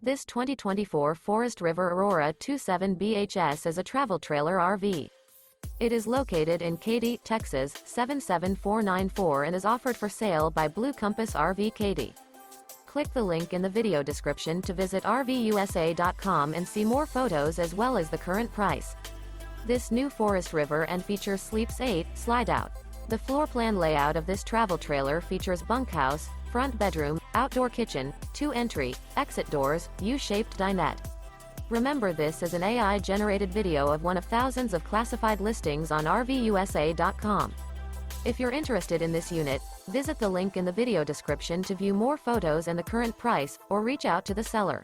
This 2024 Forest River Aurora 27 BHS is a travel trailer RV. It is located in Katy, Texas 77494 and is offered for sale by Blue Compass RV Katy. Click the link in the video description to visit RVUSA.com and see more photos as well as the current price. This new Forest River and features Sleeps 8, Slideout. The floor plan layout of this travel trailer features bunkhouse, front bedroom, outdoor kitchen, 2 entry, exit doors, U-shaped dinette. Remember, this is an AI-generated video of one of thousands of classified listings on RVUSA.com. If you're interested in this unit, visit the link in the video description to view more photos and the current price, or reach out to the seller.